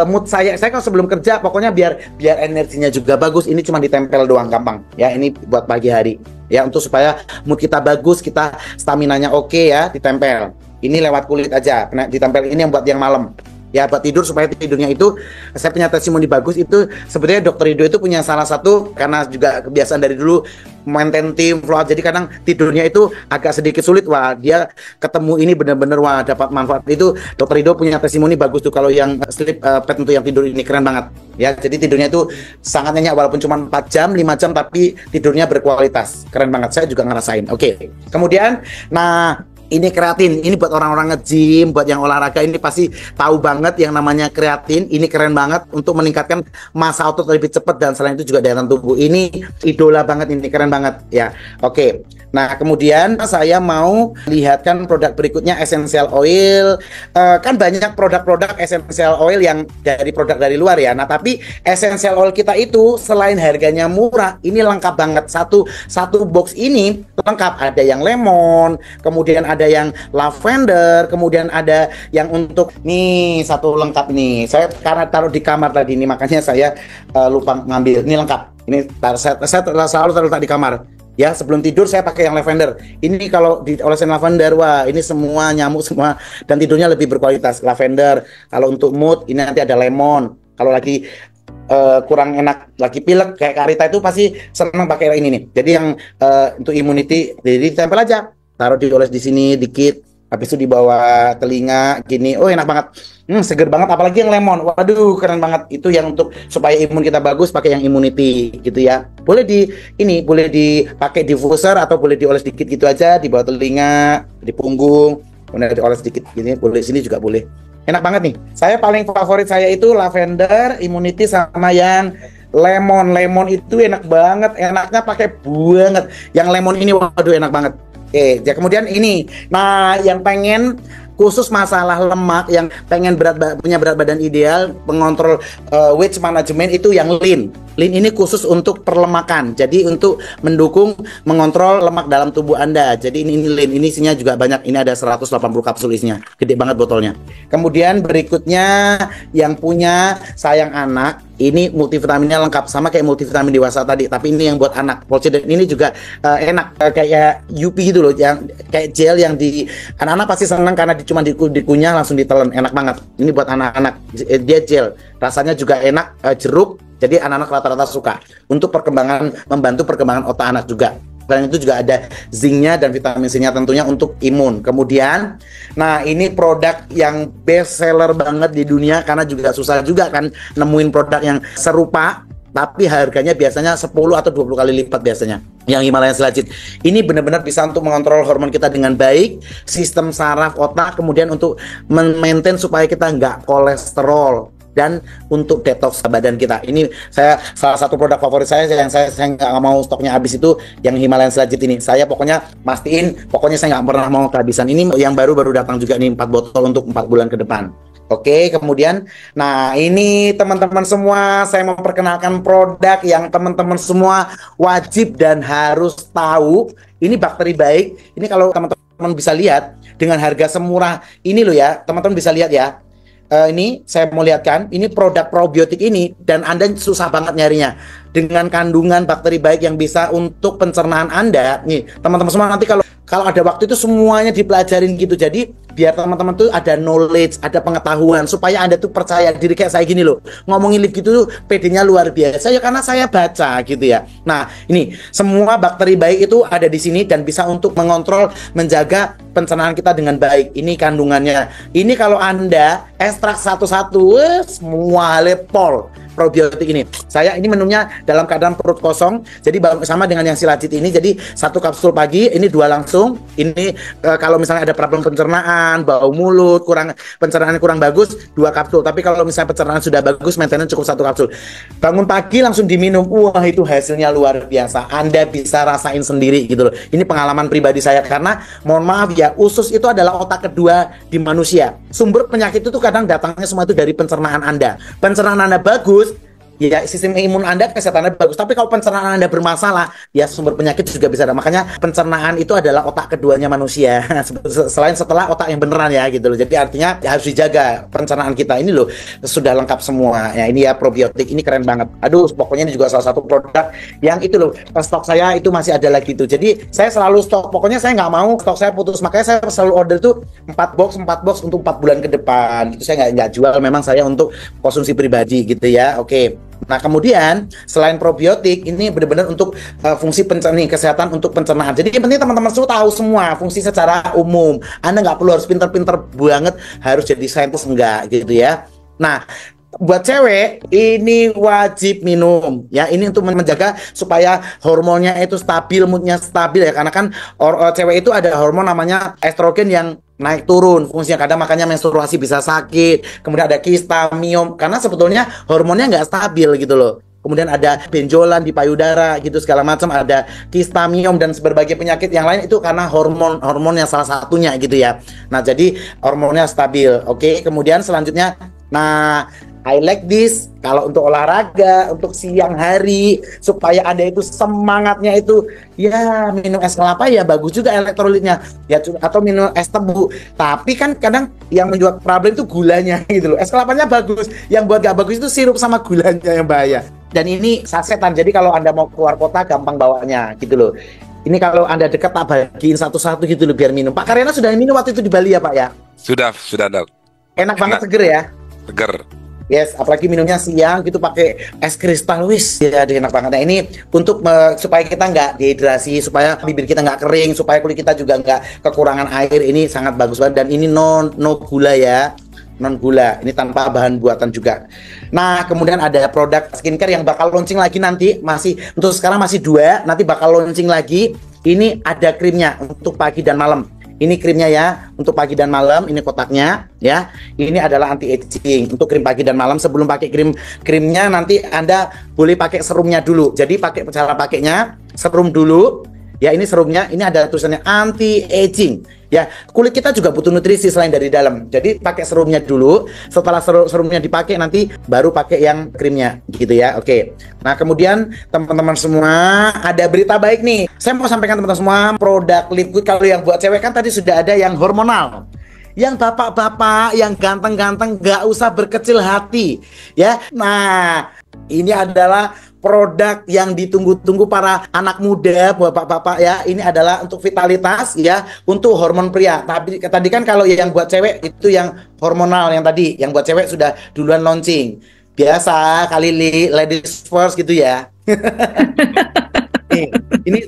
mood saya kalau sebelum kerja pokoknya biar energinya juga bagus, ini cuma ditempel doang, gampang ya. Ini buat pagi hari ya, untuk supaya mood kita bagus, kita staminanya oke ya, ditempel. Ini lewat kulit aja, ditempel. Ini yang buat yang malam ya, buat tidur, supaya tidurnya itu, saya punya testimoni bagus itu. Sebenarnya Dokter Rido itu punya salah satu, karena juga kebiasaan dari dulu maintain tim flow, jadi kadang tidurnya itu agak sedikit sulit. Wah, dia ketemu ini bener-bener wah dapat manfaat. Itu Dokter Rido punya testimoni bagus tuh, kalau yang sleep pad untuk yang tidur ini keren banget ya. Jadi tidurnya itu sangat nyenyak, walaupun cuma 4 jam 5 jam tapi tidurnya berkualitas, keren banget. Saya juga ngerasain. Oke. Kemudian nah, ini kreatin, ini buat orang-orang nge-gym, buat yang olahraga, ini pasti tahu banget yang namanya kreatin. Ini keren banget untuk meningkatkan massa otot lebih cepat, dan selain itu juga daya tahan tubuh. Ini idola banget, ini keren banget ya. Oke. Nah, kemudian saya mau lihatkan produk berikutnya, essential oil. Kan banyak produk-produk essential oil yang dari produk dari luar ya. Nah, tapi essential oil kita itu selain harganya murah, ini lengkap banget. Satu box ini lengkap, ada yang lemon, kemudian ada yang lavender, kemudian ada yang untuk nih satu lengkap nih. Saya karena taruh di kamar tadi nih, makanya saya lupa ngambil. Ini lengkap. Ini saya selalu taruh di kamar. Ya, sebelum tidur saya pakai yang lavender. Ini kalau diolesin lavender, wah ini semua nyamuk semua, dan tidurnya lebih berkualitas. Lavender. Kalau untuk mood, ini nanti ada lemon. Kalau lagi kurang enak, lagi pilek kayak Karita itu pasti senang pakai ini nih. Jadi yang untuk immunity, jadi tempel aja. Taruh dioles di sini dikit, habis itu di bawah telinga gini. Oh, enak banget. Seger banget, apalagi yang lemon. Waduh, keren banget. Itu yang untuk supaya imun kita bagus, pakai yang immunity gitu ya. Boleh boleh dipakai diffuser atau boleh dioles dikit gitu aja di bawah telinga, di punggung. Kemudian dioles dikit gini, boleh sini juga boleh. Enak banget nih. Saya paling favorit saya itu lavender, immunity sama yang lemon. Lemon itu enak banget, enaknya pakai banget. Yang lemon ini waduh enak banget. Oke, ya kemudian ini. Nah, yang pengen khusus masalah lemak, yang pengen punya berat badan ideal, mengontrol weight management, itu yang lean. Lean ini khusus untuk perlemakan. Jadi untuk mendukung mengontrol lemak dalam tubuh Anda. Jadi ini lean, ini isinya juga banyak. Ini ada 180 kapsul isinya. Gede banget botolnya. Kemudian berikutnya yang punya sayang anak, ini multivitaminnya lengkap sama kayak multivitamin dewasa tadi, tapi ini yang buat anak. Polsident ini juga enak, kayak UP gitu loh, yang kayak gel yang di anak-anak pasti senang karena cuma dikunyah langsung ditelan, enak banget. Ini buat anak-anak, dia gel, rasanya juga enak, jeruk. Jadi anak-anak rata-rata suka untuk membantu perkembangan otak anak juga. Selain itu juga ada zincnya dan vitamin C-nya tentunya untuk imun. Kemudian, nah ini produk yang best seller banget di dunia, karena juga susah juga kan nemuin produk yang serupa, tapi harganya biasanya 10 atau 20 kali lipat biasanya. Yang Himalayan Selajit ini benar-benar bisa untuk mengontrol hormon kita dengan baik, sistem saraf otak, kemudian untuk maintain supaya kita nggak kolesterol. dan untuk detox badan kita. Ini saya salah satu produk favorit saya yang saya nggak mau stoknya habis itu yang Himalayan Selajit ini. Saya pokoknya mastiin, pokoknya saya nggak pernah mau kehabisan. Ini yang baru datang juga nih 4 botol untuk 4 bulan ke depan. Oke, kemudian, nah ini teman-teman semua, saya memperkenalkan produk yang teman-teman semua wajib dan harus tahu. Ini bakteri baik. Ini kalau teman-teman bisa lihat dengan harga semurah ini loh ya, teman-teman bisa lihat ya. Ini saya mau lihatkan, ini produk probiotik ini dan Anda susah banget nyarinya dengan kandungan bakteri baik yang bisa untuk pencernaan Anda. Nih, teman-teman semua nanti kalau ada waktu itu semuanya dipelajarin gitu. Jadi biar teman-teman tuh ada knowledge, ada pengetahuan supaya Anda tuh percaya diri kayak saya gini loh. Ngomongin lift gitu tuh PD-nya luar biasa ya karena saya baca gitu ya. Nah, ini semua bakteri baik itu ada di sini dan bisa untuk mengontrol, menjaga pencernaan kita dengan baik. Ini kandungannya. Ini kalau Anda ekstrak satu-satu, semua lepol probiotik ini. Saya ini minumnya dalam keadaan perut kosong. Jadi sama dengan yang Silajit ini. Jadi 1 kapsul pagi, ini 2 langsung. Ini kalau misalnya ada problem pencernaan, bau mulut, pencernaan kurang bagus, 2 kapsul. Tapi kalau misalnya pencernaan sudah bagus, maintenance cukup 1 kapsul. Bangun pagi langsung diminum. Wah, itu hasilnya luar biasa. Anda bisa rasain sendiri gitu loh. Ini pengalaman pribadi saya karena mohon maaf ya, usus itu adalah otak kedua di manusia. Sumber penyakit itu kadang datangnya semua itu dari pencernaan Anda. Pencernaan Anda bagus, ya sistem imun Anda, kesehatan Anda bagus. Tapi kalau pencernaan Anda bermasalah, ya sumber penyakit juga bisa ada. Makanya pencernaan itu adalah otak keduanya manusia. Selain setelah otak yang beneran ya gitu loh. Jadi artinya ya harus dijaga pencernaan kita ini loh. Sudah lengkap semua. Ya ini ya probiotik, ini keren banget. Aduh, pokoknya ini juga salah satu produk yang itu loh. Stok saya itu masih ada lagi tuh. Jadi saya selalu stok. Pokoknya saya nggak mau stok saya putus. Makanya saya selalu order tuh 4 box untuk 4 bulan ke depan. Itu saya nggak jual. Memang saya untuk konsumsi pribadi gitu ya. Oke. Nah kemudian selain probiotik ini benar-benar untuk fungsi kesehatan untuk pencernaan. Jadi yang penting teman-teman semua tahu semua fungsi secara umum. Anda nggak perlu harus pinter-pinter banget harus jadi saintis, enggak gitu ya. Nah buat cewek ini wajib minum ya, ini untuk menjaga supaya hormonnya itu stabil, moodnya stabil ya, karena kan cewek itu ada hormon namanya estrogen yang naik turun fungsinya, kadang makanya menstruasi bisa sakit, kemudian ada kista, miom, karena sebetulnya hormonnya nggak stabil gitu loh. Kemudian ada benjolan di payudara gitu segala macam, ada kista, miom dan berbagai penyakit yang lain itu karena hormonnya salah satunya gitu ya. Nah jadi hormonnya stabil. Oke, kemudian selanjutnya, nah I like this kalau untuk olahraga, untuk siang hari supaya Anda itu semangatnya itu ya minum es kelapa ya bagus juga elektrolitnya ya, atau minum es tebu. Tapi kan kadang yang menjual problem itu gulanya gitu loh. Es kelapanya bagus, yang buat gak bagus itu sirup sama gulanya yang bahaya. Dan ini sasetan, jadi kalau Anda mau keluar kota gampang bawanya gitu loh. Ini kalau Anda dekat tak bagiin satu-satu gitu loh biar minum. Pak Karyana sudah minum waktu itu di Bali ya Pak ya? Sudah dok. Enak banget, seger ya? Seger. Yes, apalagi minumnya siang gitu pakai es kristal, wis ya enak banget. Nah ini untuk supaya kita nggak dehidrasi, supaya bibir kita nggak kering, supaya kulit kita juga nggak kekurangan air. Ini sangat bagus banget dan ini no gula ya, non gula. Ini tanpa bahan buatan juga. Nah kemudian ada produk skincare yang bakal launching lagi nanti, untuk sekarang masih 2, nanti bakal launching lagi. Ini ada krimnya untuk pagi dan malam. Ini krimnya ya, untuk pagi dan malam, ini kotaknya ya. Ini adalah anti aging untuk krim pagi dan malam. Sebelum pakai krimnya nanti Anda boleh pakai serumnya dulu. Jadi cara pakainya serum dulu. Ya ini serumnya, ini ada tulisannya anti aging. Ya, kulit kita juga butuh nutrisi selain dari dalam. Jadi pakai serumnya dulu. Setelah serumnya dipakai nanti baru pakai yang krimnya gitu ya. Oke. Nah, kemudian teman-teman semua ada berita baik nih. Saya mau sampaikan teman-teman semua, produk liquid kalau yang buat cewek kan tadi sudah ada yang hormonal. Yang bapak-bapak yang ganteng-ganteng gak usah berkecil hati ya. Nah, ini adalah produk yang ditunggu-tunggu para anak muda, bapak-bapak ya. Ini adalah untuk vitalitas ya, untuk hormon pria. Tapi tadi kan kalau yang buat cewek itu yang hormonal yang tadi, yang buat cewek sudah duluan launching. Biasa kali ladies first gitu ya. Ini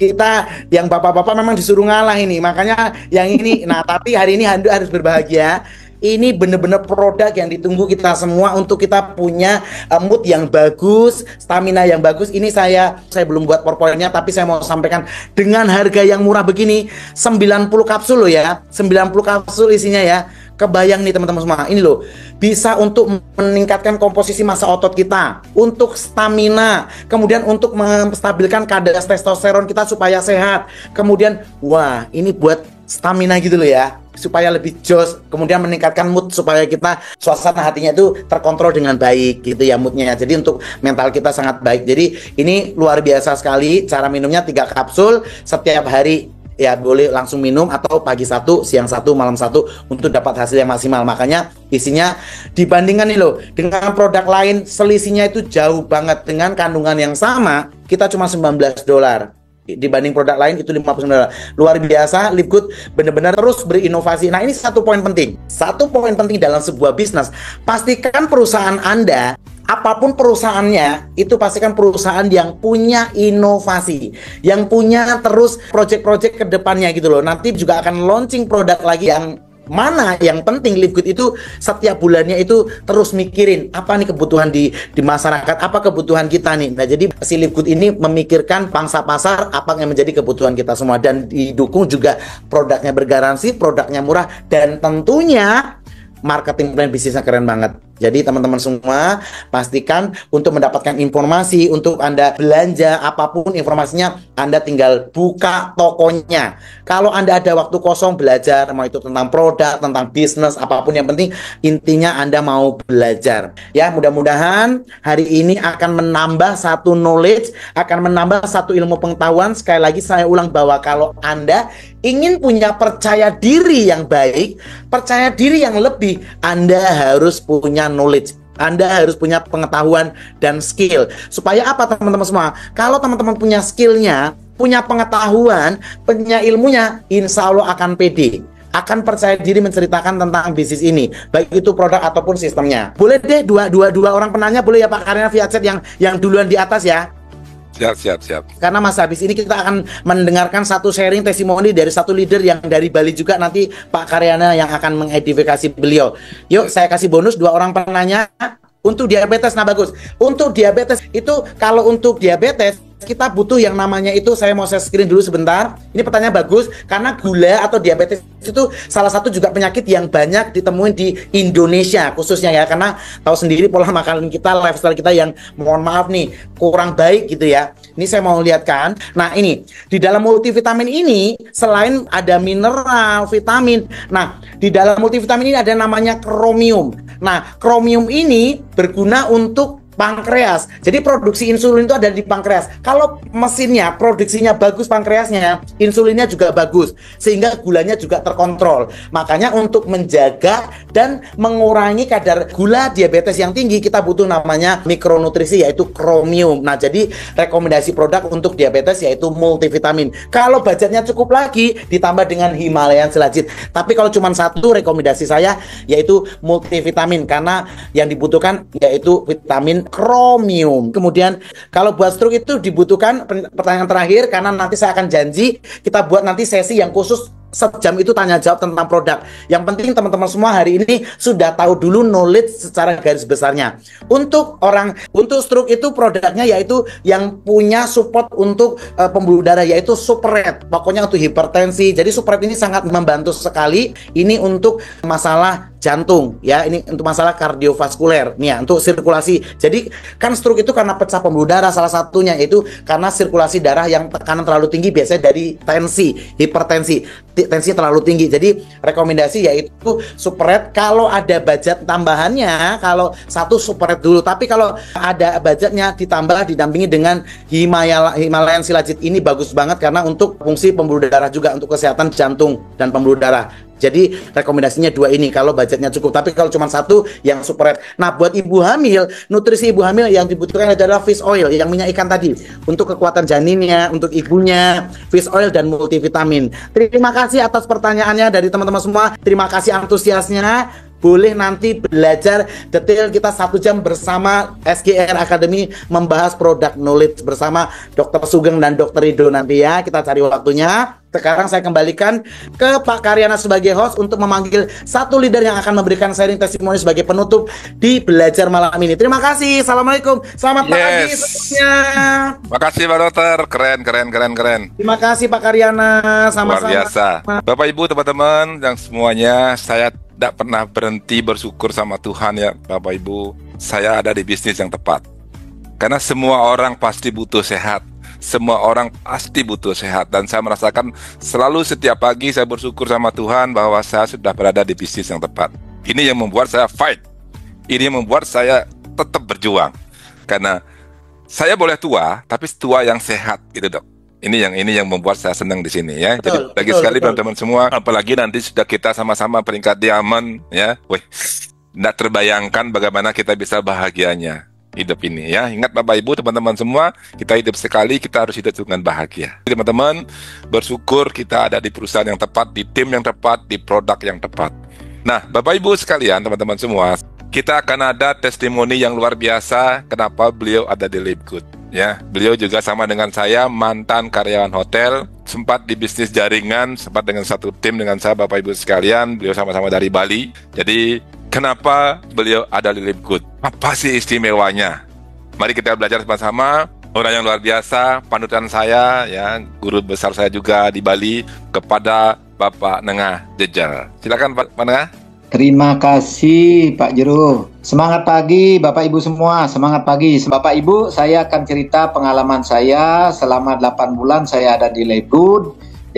kita yang bapak-bapak memang disuruh ngalah ini, makanya yang ini. Nah, tapi hari ini Handu harus berbahagia. Ini benar-benar produk yang ditunggu kita semua untuk kita punya mood yang bagus, stamina yang bagus. Ini saya belum buat PowerPoint-nya, tapi saya mau sampaikan dengan harga yang murah begini, 90 kapsul loh ya. 90 kapsul isinya ya. Kebayang nih teman-teman semua, ini loh bisa untuk meningkatkan komposisi massa otot kita, untuk stamina, kemudian untuk menstabilkan kadar testosteron kita supaya sehat. Kemudian wah, ini buat stamina gitu loh ya, supaya lebih jos, kemudian meningkatkan mood supaya kita suasana hatinya itu terkontrol dengan baik gitu ya moodnya. Jadi untuk mental kita sangat baik. Jadi ini luar biasa sekali. Cara minumnya 3 kapsul setiap hari. Ya boleh langsung minum atau pagi 1, siang 1, malam 1 untuk dapat hasil yang maksimal. Makanya isinya dibandingkan nih loh dengan produk lain, selisihnya itu jauh banget. Dengan kandungan yang sama kita cuma $19, dibanding produk lain itu $59. Luar biasa. Live Good benar-benar terus berinovasi. Nah, ini satu poin penting. Satu poin penting dalam sebuah bisnis, pastikan perusahaan Anda, apapun perusahaannya, itu pastikan perusahaan yang punya inovasi, yang punya terus project-project ke depannya gitu loh. Nanti juga akan launching produk lagi yang mana yang penting. Live Good itu setiap bulannya itu terus mikirin apa nih kebutuhan di masyarakat, apa kebutuhan kita nih. Nah, jadi si Live Good ini memikirkan pangsa pasar apa yang menjadi kebutuhan kita semua, dan didukung juga produknya bergaransi, produknya murah, dan tentunya marketing plan bisnisnya keren banget. Jadi teman-teman semua pastikan untuk mendapatkan informasi, untuk Anda belanja apapun informasinya, Anda tinggal buka tokonya. Kalau Anda ada waktu kosong belajar, mau itu tentang produk, tentang bisnis, apapun yang penting intinya Anda mau belajar. Ya, mudah-mudahan hari ini akan menambah satu knowledge, akan menambah satu ilmu pengetahuan. Sekali lagi saya ulang bahwa kalau Anda ingin punya percaya diri yang baik, percaya diri yang lebih, Anda harus punya knowledge. Anda harus punya pengetahuan dan skill. Supaya apa teman-teman semua? Kalau teman-teman punya skillnya, punya pengetahuan, punya ilmunya, insya Allah akan pede, akan percaya diri menceritakan tentang bisnis ini, baik itu produk ataupun sistemnya. Boleh deh dua orang penanya, boleh ya Pak Karyana via chat yang duluan di atas ya. Siap. Karena Mas habis ini kita akan mendengarkan satu sharing testimoni dari satu leader yang dari Bali juga, nanti Pak Karyana yang akan mengedifikasi beliau. Yuk, saya kasih bonus 2 orang penanya untuk diabetes. Nah, bagus. Untuk diabetes itu, kalau untuk diabetes kita butuh yang namanya itu, saya screen dulu sebentar. Ini pertanyaan bagus, karena gula atau diabetes itu salah satu juga penyakit yang banyak ditemuin di Indonesia khususnya ya, karena tahu sendiri pola makan kita, lifestyle kita yang mohon maaf nih kurang baik gitu ya. Ini saya mau lihatkan. Nah, ini di dalam multivitamin ini selain ada mineral, vitamin. Nah, di dalam multivitamin ini ada namanya kromium. Nah, kromium ini berguna untuk pankreas. Jadi produksi insulin itu ada di pankreas. Kalau mesinnya, produksinya bagus pankreasnya, insulinnya juga bagus, sehingga gulanya juga terkontrol. Makanya untuk menjaga dan mengurangi kadar gula diabetes yang tinggi, kita butuh namanya mikronutrisi, yaitu kromium. Nah, jadi rekomendasi produk untuk diabetes yaitu multivitamin. Kalau budgetnya cukup lagi, ditambah dengan Himalayan Shilajit. Tapi kalau cuma satu, rekomendasi saya yaitu multivitamin, karena yang dibutuhkan yaitu vitamin kromium. Kemudian kalau buat stroke itu dibutuhkan, pertanyaan terakhir, karena nanti saya akan janji kita buat nanti sesi yang khusus sejam itu tanya jawab tentang produk. Yang penting teman-teman semua hari ini sudah tahu dulu knowledge secara garis besarnya. Untuk stroke itu produknya yaitu yang punya support untuk pembuluh darah, yaitu Supret. Pokoknya untuk hipertensi. Jadi Supret ini sangat membantu sekali. Ini untuk masalah jantung ya, ini untuk masalah kardiovaskuler nih ya, untuk sirkulasi. Jadi kan stroke itu karena pecah pembuluh darah, salah satunya itu karena sirkulasi darah yang tekanan terlalu tinggi, biasanya dari hipertensi terlalu tinggi. Jadi rekomendasi yaitu Supret. Kalau ada budget tambahannya, kalau satu Supret dulu, tapi kalau ada budgetnya ditambah didampingi dengan Himalayan Shilajit. Ini bagus banget karena untuk fungsi pembuluh darah juga, untuk kesehatan jantung dan pembuluh darah. Jadi rekomendasinya 2 ini kalau budgetnya cukup. Tapi kalau cuma satu, yang Supret. Nah, buat ibu hamil, nutrisi ibu hamil yang dibutuhkan adalah fish oil, yang minyak ikan tadi, untuk kekuatan janinnya, untuk ibunya, fish oil dan multivitamin. Terima kasih atas pertanyaannya dari teman-teman semua. Terima kasih antusiasnya. Boleh nanti belajar detail, kita 1 jam bersama SGR Academy membahas produk knowledge bersama Dr. Sugeng dan Dr. Rido nanti ya. Kita cari waktunya. Sekarang saya kembalikan ke Pak Karyana sebagai host untuk memanggil satu leader yang akan memberikan sharing testimoni sebagai penutup di belajar malam ini. Terima kasih. Assalamualaikum. Selamat pagi semuanya. Makasih Pak Dokter. Keren. Terima kasih Pak Karyana. Sama-sama. Luar biasa. Bapak Ibu teman-teman yang semuanya, saya tidak pernah berhenti bersyukur sama Tuhan ya Bapak Ibu. Saya ada di bisnis yang tepat. Karena semua orang pasti butuh sehat. Semua orang pasti butuh sehat. Dan saya merasakan selalu setiap pagi saya bersyukur sama Tuhan bahwa saya sudah berada di bisnis yang tepat. Ini yang membuat saya fight. Ini yang membuat saya tetap berjuang. Karena saya boleh tua, tapi tua yang sehat gitu dok. Ini yang membuat saya senang di sini ya. Betul, Jadi bagi betul, sekali betul. teman-teman semua, apalagi nanti sudah kita sama-sama peringkat diamond ya. Wih, tidak terbayangkan bagaimana kita bisa bahagianya hidup ini ya. Ingat Bapak Ibu, teman-teman semua, kita hidup sekali, kita harus hidup dengan bahagia. Teman-teman, bersyukur kita ada di perusahaan yang tepat, di tim yang tepat, di produk yang tepat. Nah, Bapak Ibu sekalian, teman-teman semua, kita akan ada testimoni yang luar biasa kenapa beliau ada di Live Good. Ya, beliau juga sama dengan saya, mantan karyawan hotel, sempat di bisnis jaringan, sempat dengan satu tim dengan saya Bapak Ibu sekalian, beliau sama-sama dari Bali. Jadi, kenapa beliau ada di Live Good? Apa sih istimewanya? Mari kita belajar sama-sama. Orang yang luar biasa, panutan saya, ya, guru besar saya juga di Bali, kepada Bapak Nengah Jejal. Silakan Pak Nengah. Terima kasih Pak Jero. Semangat pagi Bapak Ibu semua, semangat pagi. Bapak Ibu, saya akan cerita pengalaman saya selama 8 bulan saya ada di Live Good.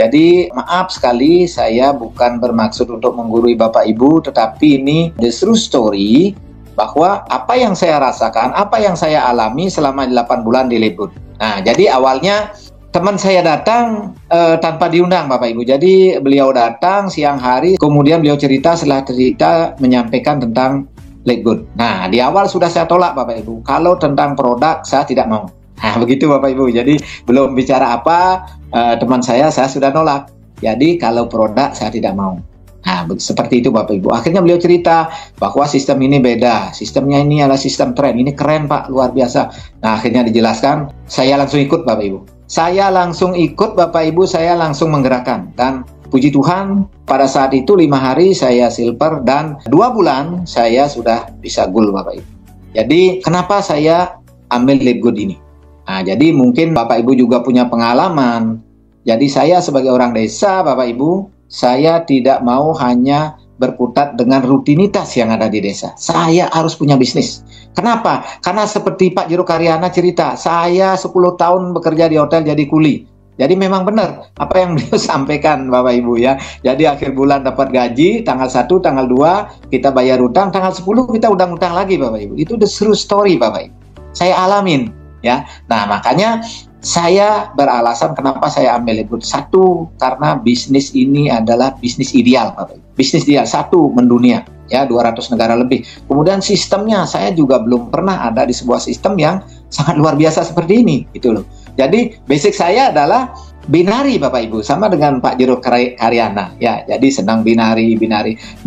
Jadi maaf sekali, saya bukan bermaksud untuk menggurui Bapak Ibu, tetapi ini the true story bahwa apa yang saya rasakan, apa yang saya alami selama 8 bulan di Live Good. Nah, jadi awalnya teman saya datang tanpa diundang Bapak Ibu. Jadi beliau datang siang hari, kemudian beliau setelah cerita menyampaikan tentang Live Good. Nah, di awal sudah saya tolak Bapak Ibu. Kalau tentang produk saya tidak mau. Nah, begitu Bapak Ibu. Jadi belum bicara apa, teman saya sudah nolak. Jadi kalau produk saya tidak mau. Nah, seperti itu Bapak Ibu. Akhirnya beliau cerita bahwa sistem ini beda. Sistemnya ini adalah sistem tren. Ini keren Pak, luar biasa. Nah, akhirnya dijelaskan. Saya langsung ikut Bapak Ibu. Saya langsung ikut Bapak Ibu, saya langsung menggerakkan. Dan puji Tuhan, pada saat itu 5 hari saya silver dan 2 bulan saya sudah bisa gold Bapak Ibu. Jadi kenapa saya ambil Live Good ini? Nah, jadi mungkin Bapak Ibu juga punya pengalaman. Jadi saya sebagai orang desa Bapak Ibu, saya tidak mau hanya berkutat dengan rutinitas yang ada di desa. Saya harus punya bisnis. Kenapa? Karena seperti Pak Jero Karyana cerita, saya 10 tahun bekerja di hotel jadi kuli. Jadi memang benar apa yang beliau sampaikan Bapak Ibu ya. Jadi akhir bulan dapat gaji, tanggal 1, tanggal 2 kita bayar utang, tanggal 10 kita utang lagi Bapak Ibu. Itu the true story Bapak Ibu. Saya alamin ya. Nah, makanya saya beralasan kenapa saya ambil Live Good. Satu, karena bisnis ini adalah bisnis ideal Bapak Ibu. Bisnis ideal, satu, mendunia. Ya, 200 negara lebih. Kemudian sistemnya, saya juga belum pernah ada di sebuah sistem yang sangat luar biasa seperti ini, gitu loh. Jadi, basic saya adalah binari, Bapak Ibu, sama dengan Pak Jero Karyana, ya. Jadi, senang binari.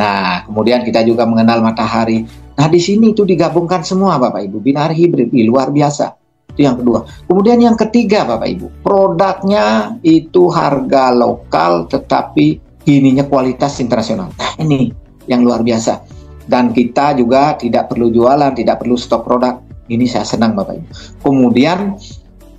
Nah, kemudian kita juga mengenal matahari. Nah, di sini itu digabungkan semua, Bapak Ibu. Binari hibrid, luar biasa. Itu yang kedua. Kemudian yang ketiga, Bapak Ibu, produknya itu harga lokal, tetapi ininya kualitas internasional. Nah, ini yang luar biasa. Dan kita juga tidak perlu jualan, tidak perlu stok produk. Ini saya senang Bapak Ibu. Kemudian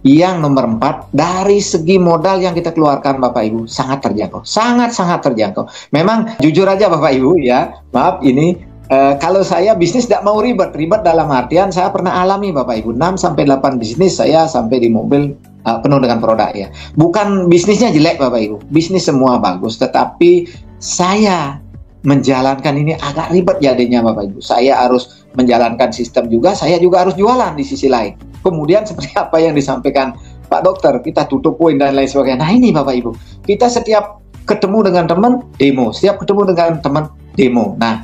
yang nomor 4, dari segi modal yang kita keluarkan Bapak Ibu sangat terjangkau. Sangat-sangat terjangkau. Memang jujur aja Bapak Ibu ya, maaf ini kalau saya bisnis tidak mau ribet dalam artian saya pernah alami Bapak Ibu 6-8 bisnis saya sampai di mobil penuh dengan produk ya. Bukan bisnisnya jelek Bapak Ibu, bisnis semua bagus, tetapi saya menjalankan ini agak ribet jadinya Bapak Ibu. Saya harus menjalankan sistem juga, saya juga harus jualan di sisi lain. Kemudian seperti apa yang disampaikan Pak Dokter, kita tutup poin dan lain sebagainya. Nah ini Bapak Ibu, kita setiap ketemu dengan teman demo, setiap ketemu dengan teman demo. Nah,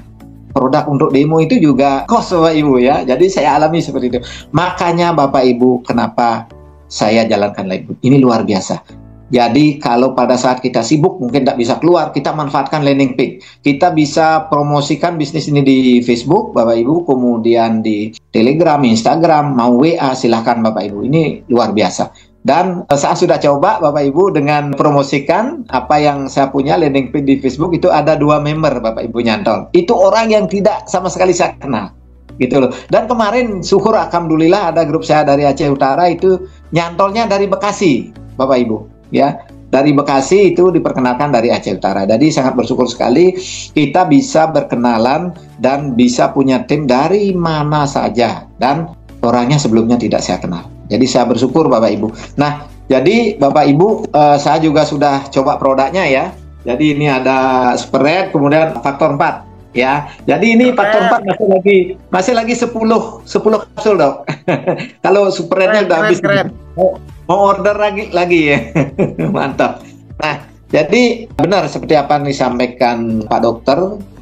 produk untuk demo itu juga cost Bapak Ibu ya. Jadi saya alami seperti itu. Makanya Bapak Ibu, kenapa saya jalankan Live Good. Ini luar biasa. Jadi kalau pada saat kita sibuk mungkin tidak bisa keluar, kita manfaatkan landing page. Kita bisa promosikan bisnis ini di Facebook Bapak Ibu, kemudian di Telegram, Instagram, mau WA silahkan Bapak Ibu. Ini luar biasa. Dan saya sudah coba Bapak Ibu dengan promosikan apa yang saya punya landing page di Facebook, itu ada 2 member Bapak Ibu nyantol. Itu orang yang tidak sama sekali saya kenal. Gitu loh. Dan kemarin syukur alhamdulillah ada grup saya dari Aceh Utara itu nyantolnya dari Bekasi Bapak Ibu. Ya, dari Bekasi itu diperkenalkan dari Aceh Utara. Jadi sangat bersyukur sekali kita bisa berkenalan dan bisa punya tim dari mana saja dan orangnya sebelumnya tidak saya kenal. Jadi saya bersyukur Bapak Ibu. Nah, jadi Bapak Ibu, saya juga sudah coba produknya ya. Jadi ini ada Super Red, kemudian faktor 4 ya. Jadi ini faktor 4 masih lagi 10 kapsul, Dok. Kalau Super Red-nya udah habis. Mau order lagi ya. Mantap. Nah, jadi benar seperti apa yang disampaikan Pak Dokter,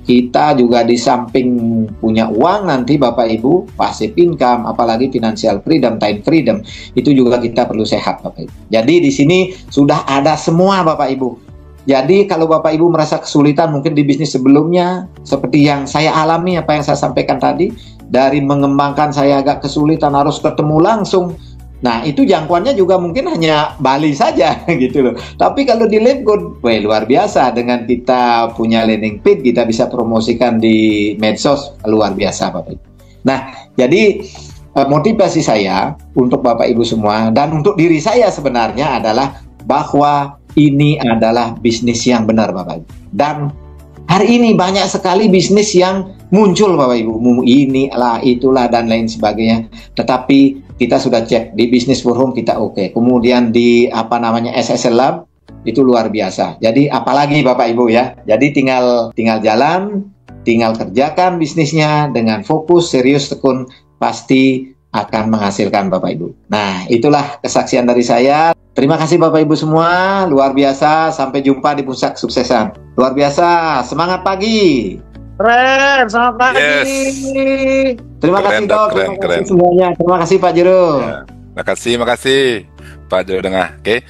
kita juga di samping punya uang nanti Bapak Ibu, passive income, apalagi financial freedom, time freedom, itu juga kita perlu sehat Bapak Ibu. Jadi di sini sudah ada semua Bapak Ibu. Jadi kalau Bapak Ibu merasa kesulitan mungkin di bisnis sebelumnya, seperti yang saya alami, apa yang saya sampaikan tadi, dari mengembangkan saya agak kesulitan harus ketemu langsung. Nah itu jangkauannya juga mungkin hanya Bali saja gitu loh. Tapi kalau di Livegood, wah luar biasa. Dengan kita punya landing page, kita bisa promosikan di medsos, luar biasa Bapak Ibu. Nah jadi motivasi saya untuk Bapak Ibu semua dan untuk diri saya sebenarnya adalah bahwa ini adalah bisnis yang benar Bapak Ibu. Dan hari ini banyak sekali bisnis yang muncul Bapak Ibu, inilah itulah dan lain sebagainya. Tetapi kita sudah cek di Business for Home kita oke. Kemudian di SSL Lab itu luar biasa. Jadi apalagi Bapak Ibu ya. Jadi tinggal jalan, tinggal kerjakan bisnisnya dengan fokus, serius, tekun, pasti akan menghasilkan Bapak Ibu. Nah, itulah kesaksian dari saya. Terima kasih Bapak Ibu semua, luar biasa. Sampai jumpa di Puncak Suksesan. Luar biasa, semangat pagi. Keren, selamat pagi. Yes. Terima Keren, kasih Dok, Dok, keren, terima keren. kasih semuanya. Terima kasih Pak Jero. Ya. Makasih Pak Jero Dengah. Oke,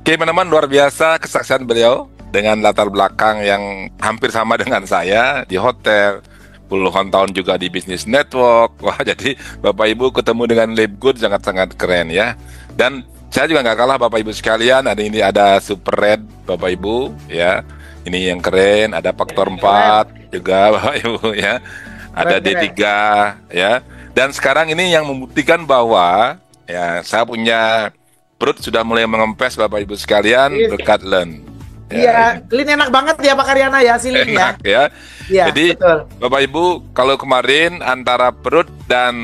teman-teman, luar biasa kesaksian beliau dengan latar belakang yang hampir sama dengan saya di hotel. Puluhan tahun juga di bisnis network. Wah, jadi Bapak Ibu ketemu dengan Livegood sangat-sangat keren ya. Dan saya juga nggak kalah Bapak Ibu sekalian. Ini ada Super Red Bapak Ibu ya. Ini yang keren. Ada faktor 4 juga Bapak Ibu ya. Ada D3 ya. Dan sekarang ini yang membuktikan bahwa ya saya punya perut sudah mulai mengempes Bapak Ibu sekalian berkat Learn. Iya, Lin enak banget ya Pak Karyana ya, si Lin enak ya. Ya, jadi betul. Bapak Ibu, kalau kemarin antara perut dan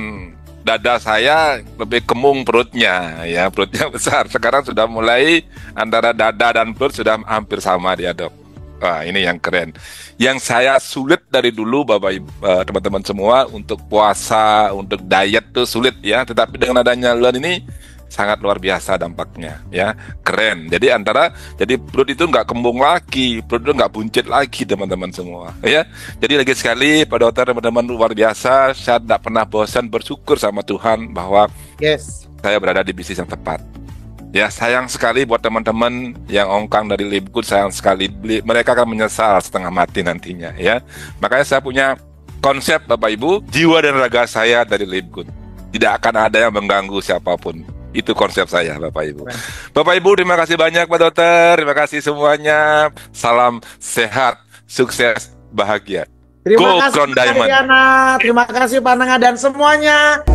dada saya lebih kemung perutnya ya, perutnya besar. Sekarang sudah mulai antara dada dan perut sudah hampir sama dia Dok. Wah, ini yang keren. Yang saya sulit dari dulu Bapak Ibu, teman-teman semua, untuk puasa, untuk diet tuh sulit ya. Tetapi dengan adanya Learn ini sangat luar biasa dampaknya ya, keren. Jadi jadi perut itu nggak kembung lagi, perut itu nggak buncit lagi teman-teman semua ya. Jadi lagi sekali Pak Dokter, teman-teman, luar biasa. Saya tidak pernah bosan bersyukur sama Tuhan bahwa saya berada di bisnis yang tepat ya. Sayang sekali buat teman-teman yang ongkang dari Livegood, sayang sekali mereka akan menyesal setengah mati nantinya ya. Makanya saya punya konsep Bapak Ibu, jiwa dan raga saya dari Livegood tidak akan ada yang mengganggu siapapun. Itu konsep saya Bapak Ibu. Bapak Ibu, terima kasih banyak Pak Dokter. Terima kasih semuanya. Salam sehat, sukses, bahagia. Terima kasih Pak Karyana. Terima kasih Pak Nengah dan semuanya.